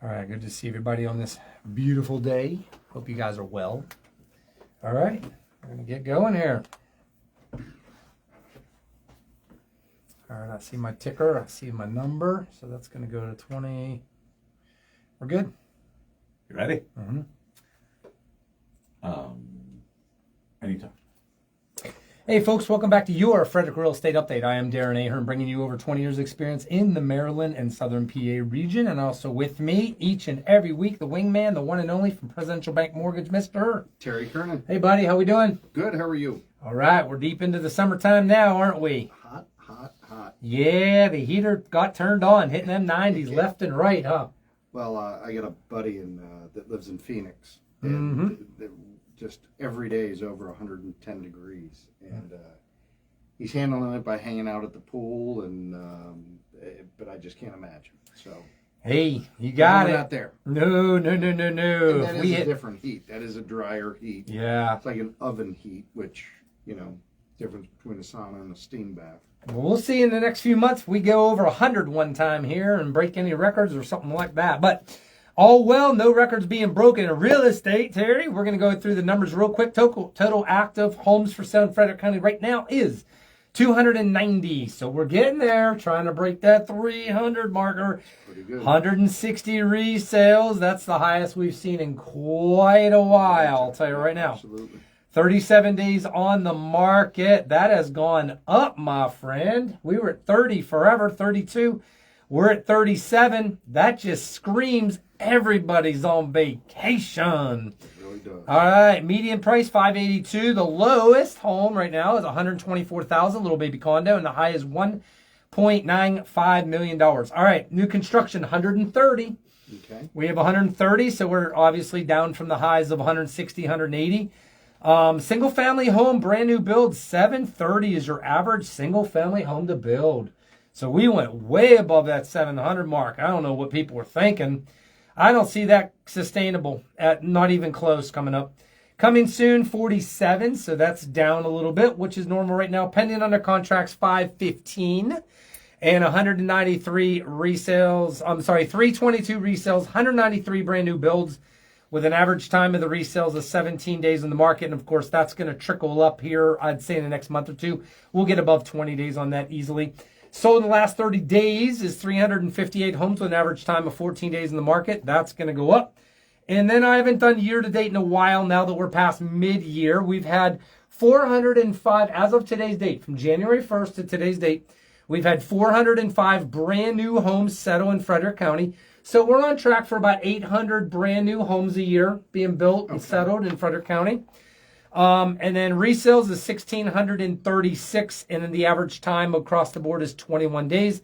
All right, good to see everybody on this beautiful day. Hope you guys are well. All right, we're going to get going here. All right, I see my ticker. I see my number. So that's going to go to 20. We're good. You ready? Mm-hmm. Anytime. Hey, folks, welcome back to your Frederick Real Estate Update. I am Darren Ahern, bringing you over 20 years experience in the Maryland and Southern PA region. And also with me each and every week, the wingman, the one and only from Presidential Bank Mortgage, Mr. Terry Kernan. Hey, buddy, how we doing? Good, how are you? All right, we're deep into the summertime now, aren't we? Hot, hot, hot. Yeah, the heater got turned on, hitting them 90s left and right, huh? Well, I got a buddy that lives in Phoenix, and just every day is over 110 degrees, and he's handling it by hanging out at the pool, and but I just can't imagine. So hey, you got it out there. No. And that is a different heat. That is a drier heat. Yeah. It's like an oven heat, which difference between a sauna and a steam bath. Well, we'll see in the next few months if we go over 100 one time here and break any records or something like that. But all well, no records being broken in real estate, Terry. We're going to go through the numbers real quick. Total active homes for sale in Frederick County right now is 290. So we're getting there, trying to break that 300 marker. Pretty good. 160 resales. That's the highest we've seen in quite a while, I'll tell you right now. Absolutely. 37 days on the market. That has gone up, my friend. We were at 30 forever, 32. We're at 37. That just screams everybody's on vacation. It really does. All right, median price 582. The lowest home right now is 124,000, little baby condo, and the high is 1.95 million dollars. All right, new construction 130. Okay. We have 130, so we're obviously down from the highs of 160, 180. Single family home, brand new build, 730 is your average single family home to build. So we went way above that 700 mark. I don't know what people were thinking. I don't see that sustainable at not even close coming up. Coming soon, 47. So that's down a little bit, which is normal right now. Pending under contracts, 515 and 193 resales. 322 resales, 193 brand new builds with an average time of the resales of 17 days in the market. And of course, that's going to trickle up here, I'd say in the next month or two. We'll get above 20 days on that easily. Sold in the last 30 days is 358 homes with an average time of 14 days in the market. That's going to go up. And then I haven't done year-to-date in a while now that we're past mid-year. We've had 405, as of today's date, from January 1st to today's date, we've had 405 brand new homes settle in Frederick County. So we're on track for about 800 brand new homes a year being built and settled in Frederick County. And then resales is 1,636, and then the average time across the board is 21 days.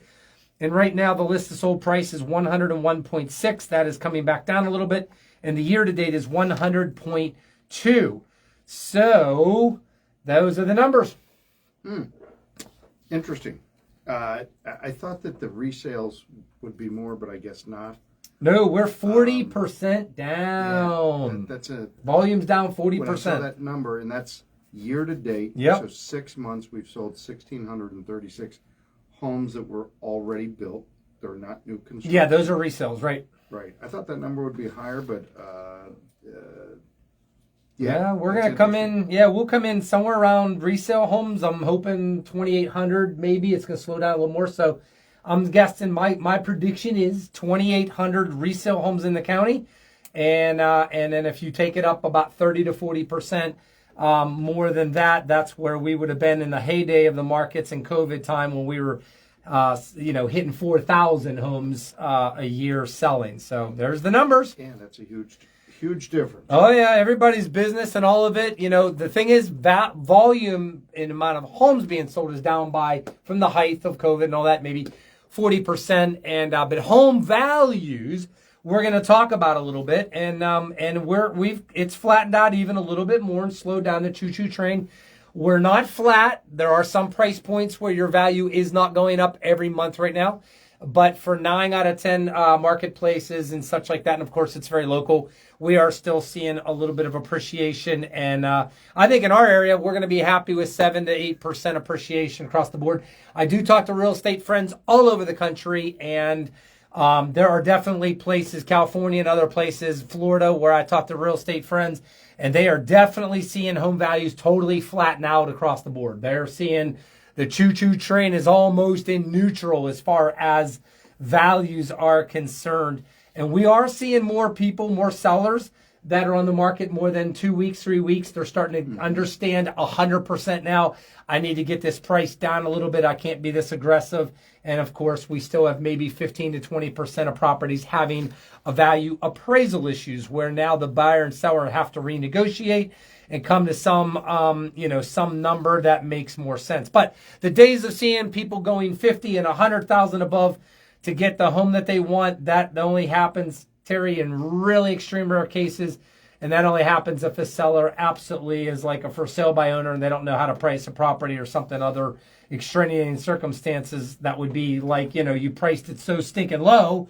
And right now the list of sold price is 101.6. That is coming back down a little bit. And the year to date is 100.2. So those are the numbers. Interesting. I thought that the resales would be more, but I guess not. No, we're 40% down. Yeah, that's a volume's down 40%. When I saw that number, and that's year to date. Yep. So 6 months, we've sold 1,636 homes that were already built. They're not new construction. Yeah, those are resales, right? Right. I thought that number would be higher, but yeah, we're going to come in. Yeah, we'll come in somewhere around resale homes. I'm hoping 2,800 maybe. It's going to slow down a little more. So I'm guessing my prediction is 2,800 resale homes in the county. And then if you take it up about 30 to 40% more than that, that's where we would have been in the heyday of the markets in COVID time when we were hitting 4,000 homes a year selling. So there's the numbers. Yeah, that's a huge difference. Oh, yeah, everybody's business and all of it. The thing is, that volume in amount of homes being sold is down by, from the height of COVID and all that, maybe 40%. And but home values, we're going to talk about a little bit. And it's flattened out even a little bit more and slowed down the choo-choo train. We're not flat. There are some price points where your value is not going up every month right now. But for 9 out of 10 marketplaces and such like that, and of course it's very local, we are still seeing a little bit of appreciation. And I think in our area, we're going to be happy with 7 to 8% appreciation across the board. I do talk to real estate friends all over the country, and There are definitely places, California and other places, Florida, where I talk to real estate friends, and they are definitely seeing home values totally flatten out across the board. They're seeing the choo-choo train is almost in neutral as far as values are concerned. And we are seeing more people, more sellers that are on the market more than 2 weeks, 3 weeks. They're starting to understand 100% now. I need to get this price down a little bit. I can't be this aggressive. And of course, we still have maybe 15 to 20% of properties having a value appraisal issues where now the buyer and seller have to renegotiate and come to some, some number that makes more sense. But the days of seeing people going 50 and 100,000 above to get the home that they want, that only happens, Terry, in really extreme rare cases. And that only happens if a seller absolutely is like a for sale by owner and they don't know how to price a property or something, other extraneous circumstances that would be like, you priced it so stinking low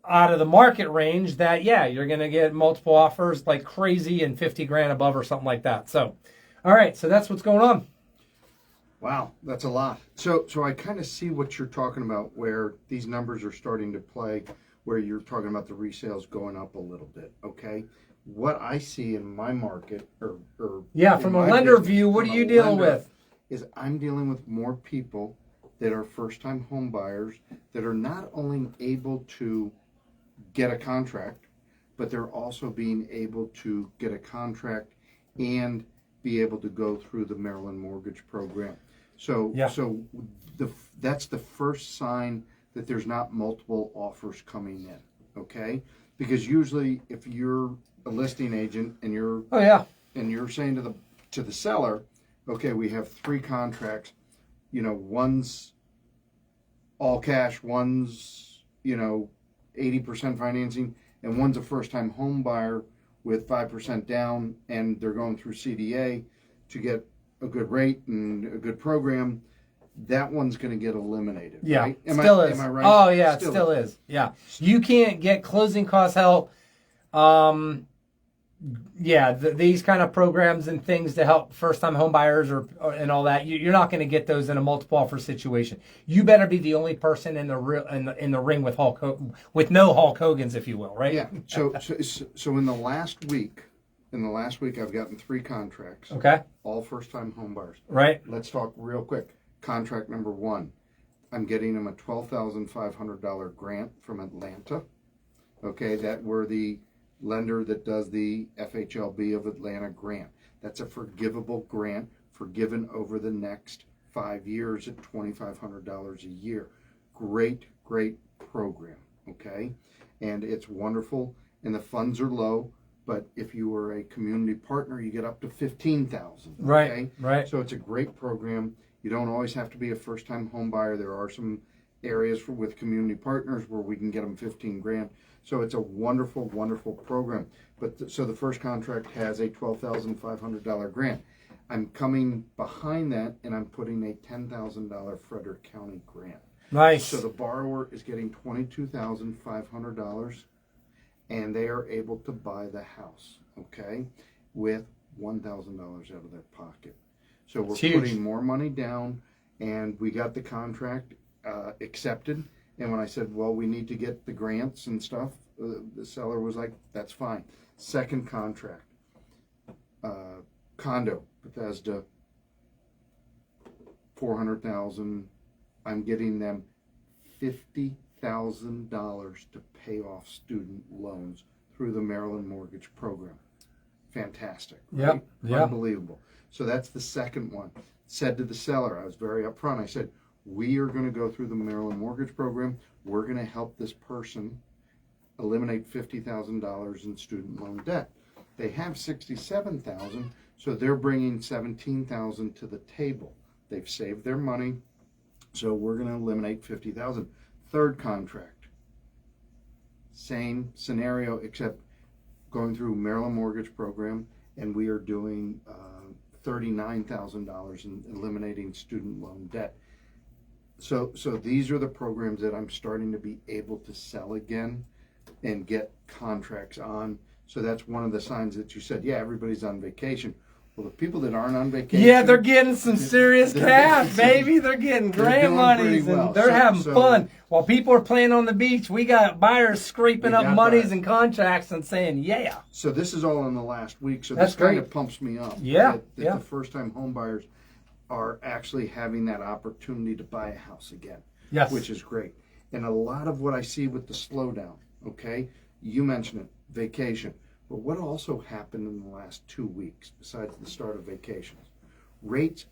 out of the market range that, you're going to get multiple offers like crazy and 50 grand above or something like that. So, all right. So that's what's going on. Wow, that's a lot. So I kind of see what you're talking about, where these numbers are starting to play, where you're talking about the resales going up a little bit. Okay, what I see in my market, or from a lender view, what are you dealing with? Is I'm dealing with more people that are first-time home buyers that are not only able to get a contract, but they're also being able to get a contract and be able to go through the Maryland mortgage program. So that's the first sign that there's not multiple offers coming in, okay? Because usually if you're a listing agent and you're saying to the seller, okay, we have 3 contracts, one's all cash, one's 80% financing, and one's a first-time home buyer with 5% down, and they're going through CDA to get a good rate and a good program. That one's going to get eliminated. Yeah, right? Am I right? Oh, yeah, it still is. Yeah, you can't get closing cost help. These kind of programs and things to help first-time home buyers and all that, you're not going to get those in a multiple offer situation. You better be the only person in the ring with with no Hulk Hogan's, if you will, right? Yeah. So in the last week, I've gotten 3 contracts. Okay. All first-time home buyers. Right. Let's talk real quick. Contract number 1, I'm getting them a $12,500 grant from Atlanta. Okay, that we're the lender that does the FHLB of Atlanta grant. That's a forgivable grant, forgiven over the next 5 years at $2,500 a year. Great program, okay? And it's wonderful, and the funds are low, but if you are a community partner, you get up to $15,000. Okay? Right. So it's a great program. You don't always have to be a first-time home buyer. There are some areas with community partners where we can get them 15 grand. So it's a wonderful program. But so the first contract has a $12,500 grant. I'm coming behind that, and I'm putting a $10,000 Frederick County grant. Nice. So the borrower is getting $22,500, and they are able to buy the house, okay, with $1,000 out of their pocket. So we're putting more money down, and we got the contract accepted. And when I said, well, we need to get the grants and stuff, the seller was like, that's fine. Second contract, condo, Bethesda, $400,000. I'm getting them $50,000 to pay off student loans through the Maryland mortgage program. Fantastic. Right? Yeah. Unbelievable. So that's the second one. Said to the seller, I was very upfront. I said, we are going to go through the Maryland mortgage program. We're going to help this person eliminate $50,000 in student loan debt. They have $67,000, so they're bringing $17,000 to the table. They've saved their money, so we're going to eliminate $50,000. Third contract, same scenario, except going through Maryland mortgage program, and we are doing $39,000 in eliminating student loan debt. So these are the programs that I'm starting to be able to sell again and get contracts on. So that's one of the signs that you said, yeah, everybody's on vacation. Well, the people that aren't on vacation, Yeah, they're getting some serious they're cash, getting baby. They're getting they're grant doing monies pretty and well. they're having So fun. While people are playing on the beach, we got buyers scraping We up got monies buyers. and contracts and saying, yeah. So this is all in the last week. So That's this kind great. of pumps me up. Yeah, That yeah. the first-time home buyers are actually having that opportunity to buy a house again. Yes. Which is great. And a lot of what I see with the slowdown, okay, you mentioned it, vacation. But what also happened in the last 2 weeks, besides the start of vacations? Rates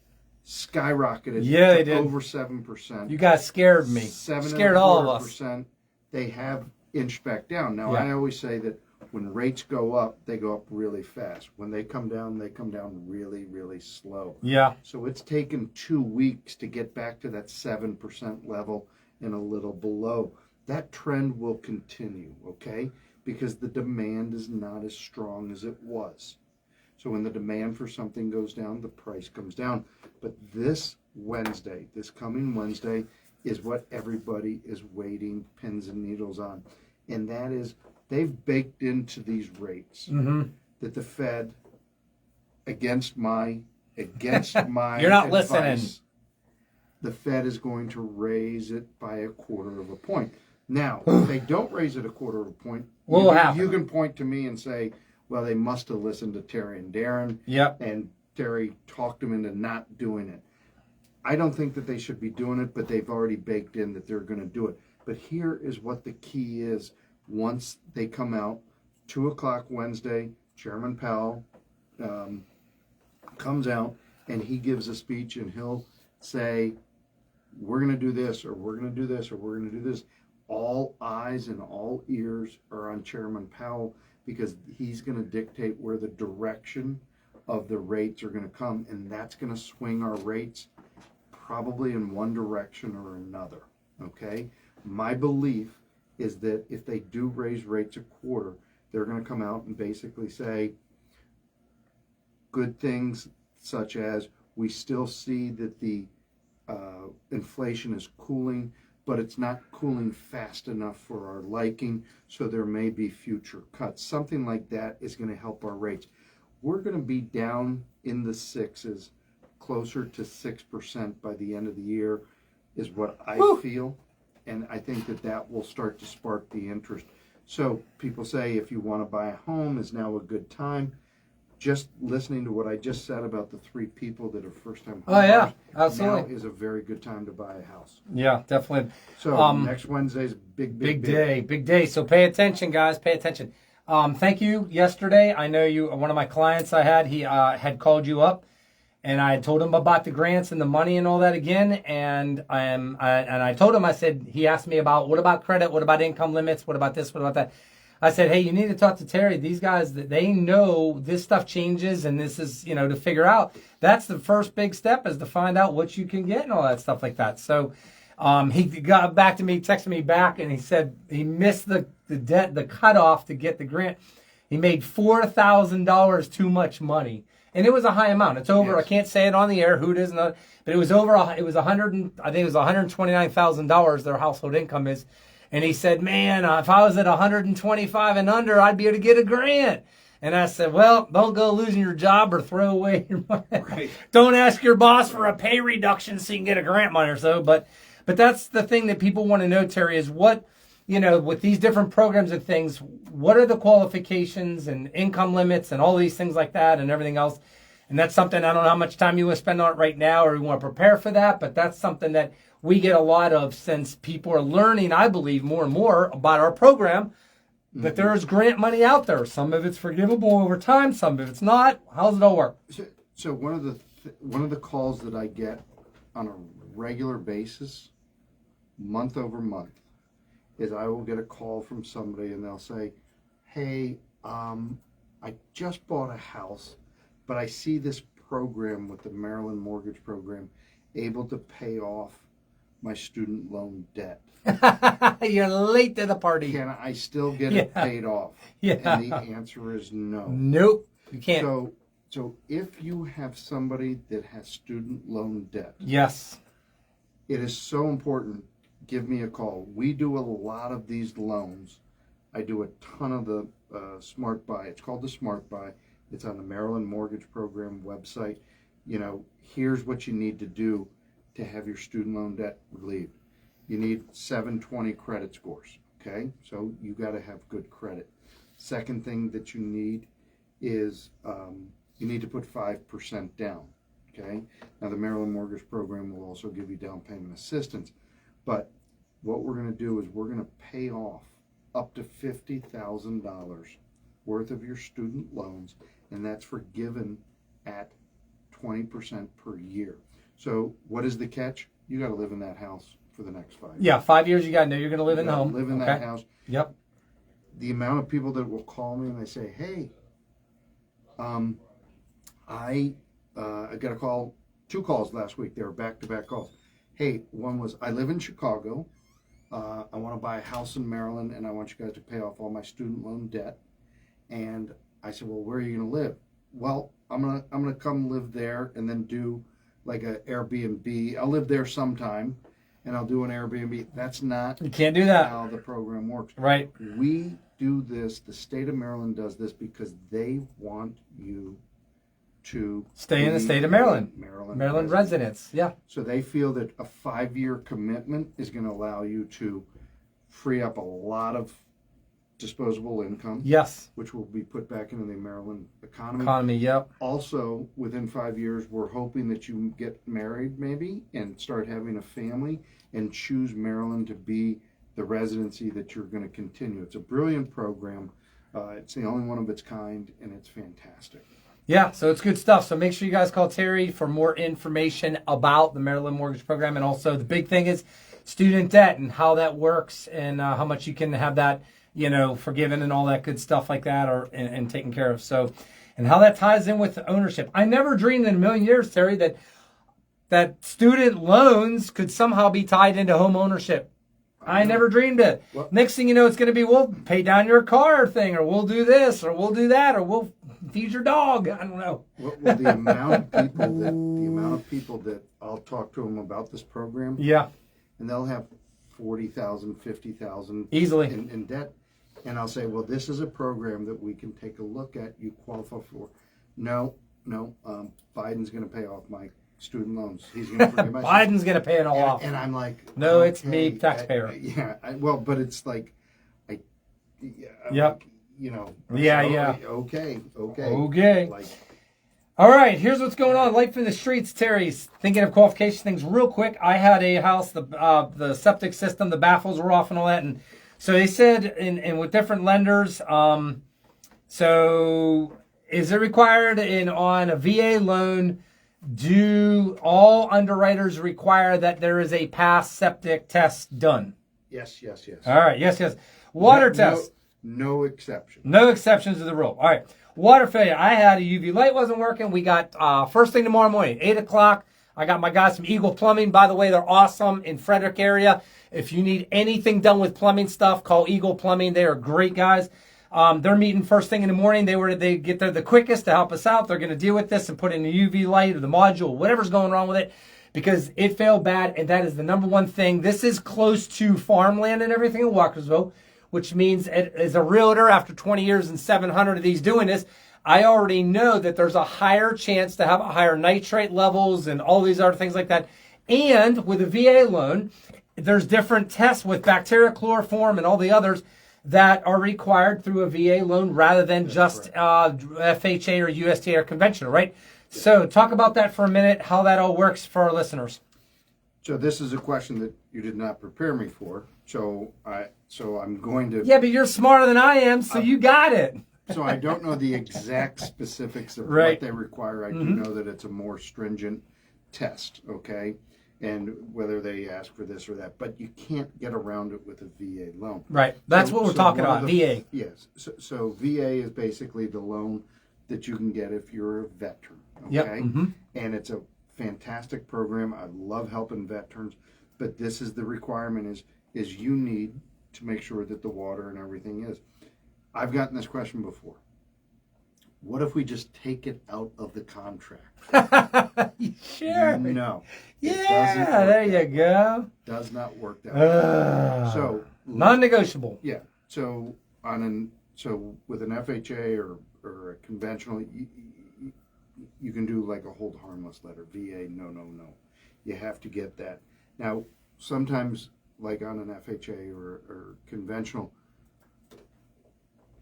skyrocketed Yeah, they to did. over 7%. You guys scared me. Scared all of us. 7.25%. They have inched back down. Now, Yeah. I always say that when rates go up, they go up really fast. When they come down really, really slow. Yeah. So it's taken 2 weeks to get back to that 7% level and a little below. That trend will continue, okay? Because the demand is not as strong as it was. So when the demand for something goes down, the price comes down. But this Wednesday, this coming Wednesday, is what everybody is waiting pins and needles on. And that is, they've baked into these rates that the Fed, against my You're not advice, listening. the Fed is going to raise it by a quarter of a point. Now, if they don't raise it a quarter of a point, What will happen? you can point to me and say, well, they must have listened to Terry and Darren, Yep. and Terry talked them into not doing it. I don't think that they should be doing it, but they've already baked in that they're going to do it. But here is what the key is. Once they come out, 2 o'clock Wednesday, Chairman Powell comes out and he gives a speech and he'll say, we're going to do this, or we're going to do this, or we're going to do this. All eyes and all ears are on Chairman Powell because he's going to dictate where the direction of the rates are going to come, and that's going to swing our rates probably in one direction or another, okay? My belief is that if they do raise rates a quarter, they're going to come out and basically say good things such as we still see that the inflation is cooling, but it's not cooling fast enough for our liking, so there may be future cuts. Something like that is going to help our rates. We're going to be down in the sixes, closer to 6% by the end of the year, is what I feel. And I think that that will start to spark the interest. So people say if you want to buy a home, is now a good time. Just listening to what I just said about the 3 people that are first-time Oh, yeah, homebuyers, absolutely. now is a very good time to buy a house. Yeah, definitely. So next Wednesday's big day. Big day. So pay attention, guys. Pay attention. Thank you. Yesterday, I know you. One of my clients I had, he had called you up, and I told him about the grants and the money and all that again. And I told him, I said, he asked me about what about credit, what about income limits, what about this, what about that. I said, hey, you need to talk to Terry. These guys, they know this stuff changes, and this is, to figure out. That's the first big step, is to find out what you can get and all that stuff like that. So he got back to me, texted me back, and he said he missed the cutoff to get the grant. He made $4,000 too much money, and it was a high amount. It's over. Yes. I can't say it on the air who it is, but it was over. It was $129,000. Their household income is. And he said, man, if I was at 125 and under, I'd be able to get a grant. And I said, well, don't go losing your job or throw away your money. Right. Don't ask your boss for a pay reduction so you can get a grant money or so. But that's the thing that people want to know, Terry, is what, with these different programs and things, what are the qualifications and income limits and all these things like that and everything else. And that's something, I don't know how much time you want to spend on it right now or you want to prepare for that, but that's something that we get a lot of since people are learning, I believe, more and more about our program, that there's grant money out there. Some of it's forgivable over time, some of it's not. How does it all work? So one of the calls that I get on a regular basis, month over month, is I will get a call from somebody and they'll say, hey, I just bought a house, but I see this program with the Maryland Mortgage Program able to pay off my student loan debt. You're late to the party. Can I still get it paid off? Yeah. And the answer is no. Nope, you can't. So if you have somebody that has student loan debt, Yes. it is so important. Give me a call. We do a lot of these loans. I do a ton of the Smart Buy. It's called the Smart Buy. It's on the Maryland Mortgage Program website. You know, here's what you need to do to have your student loan debt relieved. You need 720 credit scores, okay? So you got to have good credit. Second thing that you need is you need to put 5% down, okay? Now the Maryland Mortgage Program will also give you down payment assistance, but what we're going to do is we're going to pay off up to $50,000 worth of your student loans, and that's forgiven at 20% per year. So what is the catch? You got to live in that house for the next 5 years. Yeah, 5 years you got to know you're going to live in the home. Live in that house. Yep. The amount of people that will call me and they say, "Hey, I got a call, 2 calls last week. They were back-to-back calls. Hey, one was, I live in Chicago. I want to buy a house in Maryland, and I want you guys to pay off all my student loan debt." And I said, "Well, where are you going to live?" "Well, I'm gonna come live there and then do like a Airbnb. I'll live there sometime, and I'll do an Airbnb." That's not You can't do that. how the program works. Right. We do this. The state of Maryland does this because they want you to Stay in the be state of Maryland. Maryland Residents. Yeah. So they feel that a 5-year commitment is going to allow you to free up a lot of disposable income, Yes. which will be put back into the Maryland economy. Yep. Also, within 5 years, we're hoping that you get married maybe and start having a family and choose Maryland to be the residency that you're going to continue. It's a brilliant program. It's the only one of its kind, and it's fantastic. Yeah, so it's good stuff. So make sure you guys call Terry for more information about the Maryland Mortgage Program. And also the big thing is student debt and how that works and how much you can have that, forgiven and all that good stuff like that and taken care of. So, and how that ties in with ownership. I never dreamed in a million years, Terry, that student loans could somehow be tied into home ownership. I never dreamed it. Well, Next thing you know, it's going to be, we'll pay down your car thing, or we'll do this, or we'll do that, or we'll feed your dog. I don't know. Well, the amount of people that I'll talk to them about this program, Yeah, and they'll have 40,000, 50,000 easily. in debt, and I'll say, "Well, this is a program that we can take a look at. You qualify for." No, Biden's going to pay off my student loans. He's going to forgive my Biden's going to pay it all off. And I'm like, No, okay, it's me, taxpayer. But it's like, I'm Yep. like, Yeah. Okay. Like, All right, here's what's going on. Life in the streets, Terry's thinking of qualification things real quick. I had a house, the septic system, the baffles were off and all that. And so they said, and with different lenders, so is it required on a VA loan? Do all underwriters require that there is a past septic test done? yes. All right, yes. Water test. No exception. No exceptions to the rule. All right. Water failure. I had a UV light wasn't working. We got first thing tomorrow morning, 8 o'clock. I got my guys from Eagle Plumbing. By the way, they're awesome in Frederick area. If you need anything done with plumbing stuff, call Eagle Plumbing. They are great guys. They're meeting first thing in the morning. They get there the quickest to help us out. They're going to deal with this and put in the UV light or the module, whatever's going wrong with it, because it failed bad, and that is the number one thing. This is close to farmland and everything in Walkersville, which means as a realtor, after 20 years and 700 of these doing this, I already know that there's a higher chance to have a higher nitrate levels and all these other things like that. And with a VA loan, there's different tests with bacteria, chloroform, and all the others that are required through a VA loan rather than just FHA or USDA or conventional, right? So talk about that for a minute, how that all works for our listeners. So this is a question that you did not prepare me for. So I'm going to. Yeah, but you're smarter than I am, so you got it. So I don't know the exact specifics of Right. what they require. I do know that it's a more stringent test, okay? And whether they ask for this or that. But you can't get around it with a VA loan. Right. That's what we're talking about, VA. Yes. So VA is basically the loan that you can get if you're a veteran, okay? Yep. And it's a fantastic program. I love helping veterans. But this is the requirement is you need to make sure that the water and everything is. I've gotten this question before. What if we just take it out of the contract? Sure. No. Yeah, there you go. Does not work that way. So non-negotiable. yeah. So on so with an FHA or a conventional, you can do like a hold harmless letter. VA, no. You have to get that. Now, sometimes, like on an FHA or conventional,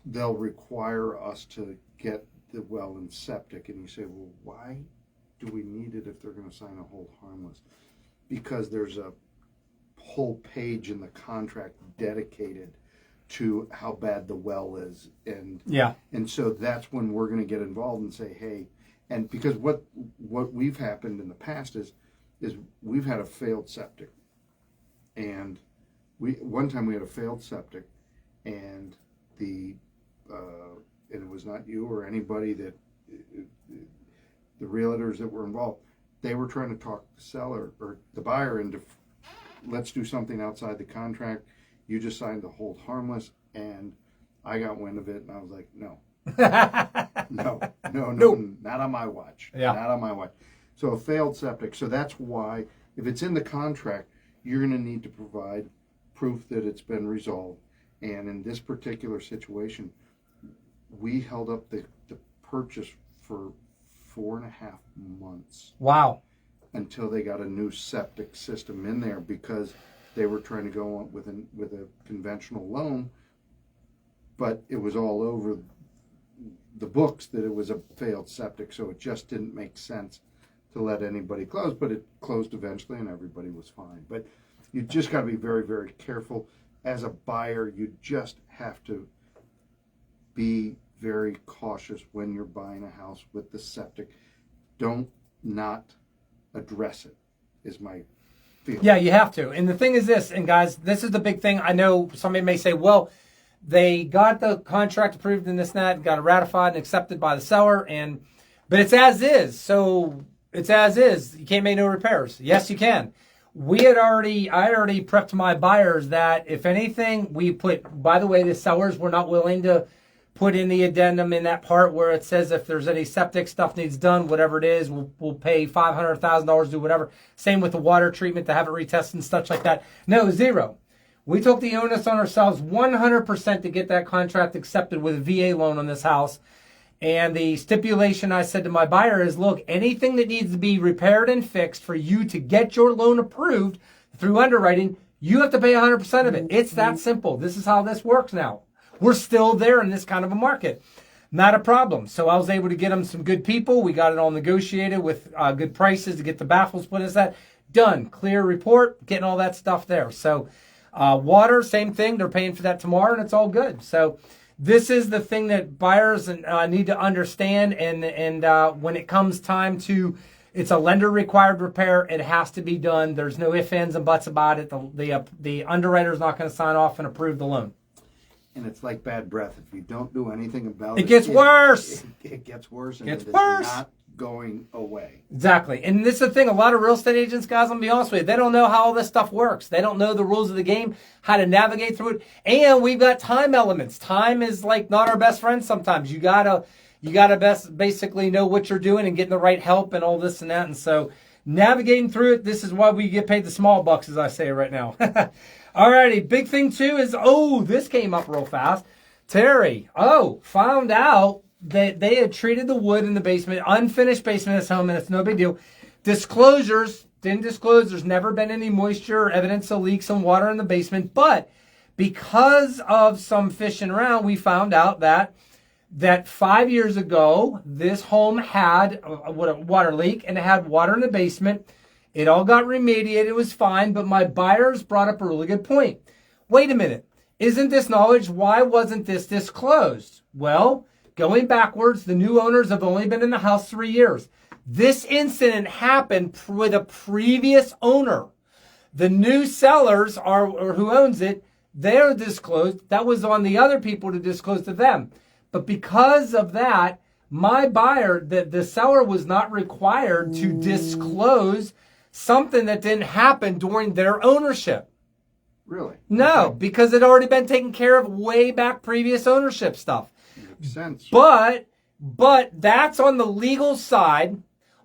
they'll require us to get the well and septic, and you say, well, why do we need it if they're going to sign a hold harmless? Because there's a whole page in the contract dedicated to how bad the well is, and so that's when we're going to get involved and say, hey, and because what we've happened in the past is we've had a failed septic, and one time we had a failed septic, and and it was not you or anybody that the realtors that were involved, they were trying to talk the seller or the buyer into, let's do something outside the contract. You just signed the hold harmless, and I got wind of it, and I was like, no, no, not on my watch. Yeah. Not on my watch. So a failed septic. So that's why, if it's in the contract, you're going to need to provide proof that it's been resolved. And in this particular situation, we held up the purchase for 4.5 months. Wow. Until they got a new septic system in there, because they were trying to go on with a conventional loan, but it was all over the books that it was a failed septic, so it just didn't make sense to let anybody close. But it closed eventually, and everybody was fine. But you just got to be very, very careful. As a buyer, you just have to be very cautious when you're buying a house with the septic. Don't not address it, is my feeling. Yeah, you have to. And the thing is this, and guys, this is the big thing. I know somebody may say, well, they got the contract approved and this and that, got it ratified and accepted by the seller, but it's as is. So it's as is. You can't make no repairs. Yes, you can. I already prepped my buyers that if anything, we put, by the way, the sellers were not willing to put in the addendum in that part where it says if there's any septic stuff needs done, whatever it is, we'll pay $500,000 to do whatever. Same with the water treatment to have it retested and such like that. No, zero. We took the onus on ourselves 100% to get that contract accepted with a VA loan on this house. And the stipulation I said to my buyer is, look, anything that needs to be repaired and fixed for you to get your loan approved through underwriting, you have to pay 100% of it. It's that simple. This is how this works now. We're still there in this kind of a market. Not a problem. So I was able to get them some good people. We got it all negotiated with good prices to get the baffles put in that. Done. Clear report, getting all that stuff there. So water, same thing. They're paying for that tomorrow, and it's all good. So this is the thing that buyers need to understand. And when it comes time to, it's a lender required repair, it has to be done. There's no ifs, ands, and buts about it. The underwriter is not going to sign off and approve the loan. And it's like bad breath. If you don't do anything about it, it gets worse. It gets worse, and it gets is worse. Not going away. Exactly. And this is the thing. A lot of real estate agents, guys, I'm going to be honest with you, they don't know how all this stuff works. They don't know the rules of the game, how to navigate through it. And we've got time elements. Time is like not our best friend sometimes. You gotta basically know what you're doing and getting the right help and all this and that. And so navigating through it, this is why we get paid the small bucks, as I say right now. Alrighty, big thing too is, this came up real fast. Terry, found out that they had treated the wood in the basement, unfinished basement of this home, and it's no big deal. Disclosures, didn't disclose, there's never been any moisture or evidence of leaks and water in the basement, but because of some fishing around, we found out that 5 years ago, this home had a water leak, and it had water in the basement. It all got remediated. It was fine. But my buyers brought up a really good point. Wait a minute. Isn't this knowledge? Why wasn't this disclosed? Well, going backwards, the new owners have only been in the house 3 years. This incident happened with a previous owner. The new sellers or who owns it, they're disclosed. That was on the other people to disclose to them. But because of that, my buyer, the seller was not required to disclose something that didn't happen during their ownership. Really? No, Okay. because it had already been taken care of way back previous ownership stuff. Makes sense. But that's on the legal side.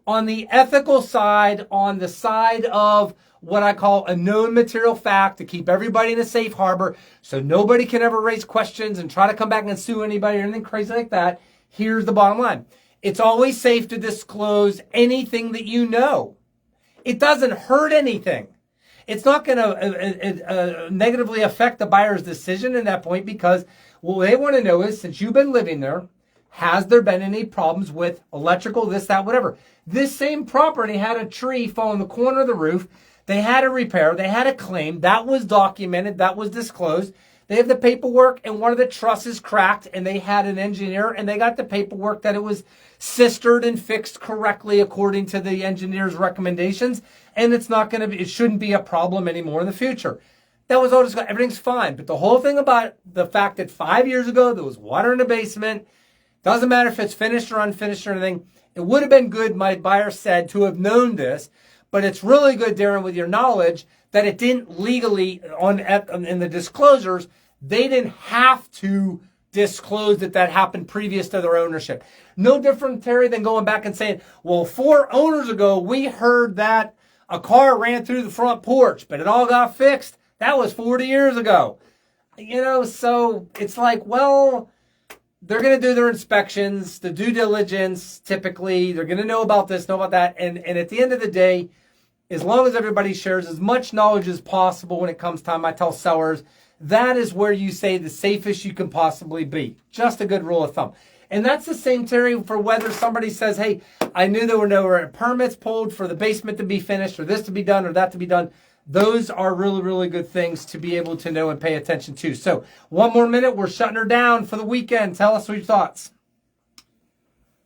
on the ethical side, on the side of what I call a known material fact to keep everybody in a safe harbor so nobody can ever raise questions and try to come back and sue anybody or anything crazy like that. Here's the bottom line. It's always safe to disclose anything that you know. It doesn't hurt anything. It's not going to negatively affect the buyer's decision at that point because what they want to know is, since you've been living there, has there been any problems with electrical, this, that, whatever? This same property had a tree fall in the corner of the roof. They had a repair. They had a claim. That was documented. That was disclosed. They have the paperwork, and one of the trusses cracked, and they had an engineer, and they got the paperwork that it was sistered and fixed correctly according to the engineer's recommendations, and it's not going to be, it shouldn't be a problem anymore in the future. That was all just, everything's fine. But the whole thing about the fact that 5 years ago there was water in the basement, doesn't matter if it's finished or unfinished or anything, it would have been good, my buyer said, to have known this, but it's really good, Darren, with your knowledge that it didn't legally, in the disclosures, they didn't have to disclose that happened previous to their ownership. No different, Terry, than going back and saying, well, 4 owners ago, we heard that a car ran through the front porch, but it all got fixed. That was 40 years ago. So it's like, well, they're going to do their inspections, the due diligence, typically. They're going to know about this, know about that. And at the end of the day, as long as everybody shares as much knowledge as possible when it comes time, I tell sellers, that is where you say the safest you can possibly be. Just a good rule of thumb. And that's the same, Terry, for whether somebody says, hey, I knew there were no permits pulled for the basement to be finished or this to be done or that to be done. Those are really, really good things to be able to know and pay attention to. So 1 more minute. We're shutting her down for the weekend. Tell us your thoughts.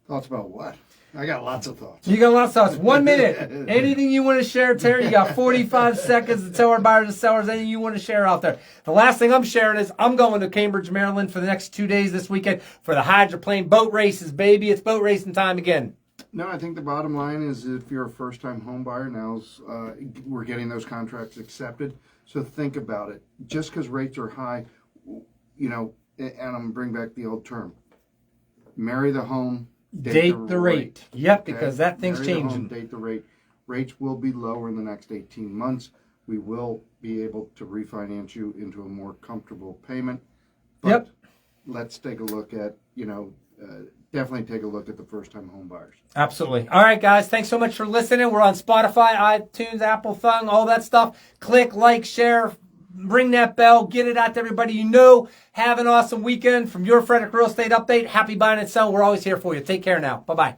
Thoughts about what? I got lots of thoughts. You got lots of thoughts. 1 minute. Anything you want to share, Terry? You got 45 seconds to tell our buyers and sellers anything you want to share out there. The last thing I'm sharing is I'm going to Cambridge, Maryland for the next 2 days this weekend for the hydroplane boat races, baby. It's boat racing time again. No, I think the bottom line is if you're a first-time home buyer, we're getting those contracts accepted. So think about it. Just because rates are high, and I'm going to bring back the old term. Marry the home. Date the rate. Yep, Okay? because that thing's Marry the changing. home, date the rate. Rates will be lower in the next 18 months. We will be able to refinance you into a more comfortable payment. But Yep. let's take a look at, definitely take a look at the first-time home buyers. Absolutely. All right, guys. Thanks so much for listening. We're on Spotify, iTunes, Apple Thung, all that stuff. Click, like, share, ring that bell, get it out to everybody you know. Have an awesome weekend. From your Frederick Real Estate Update. Happy buying and selling. We're always here for you. Take care now. Bye-bye.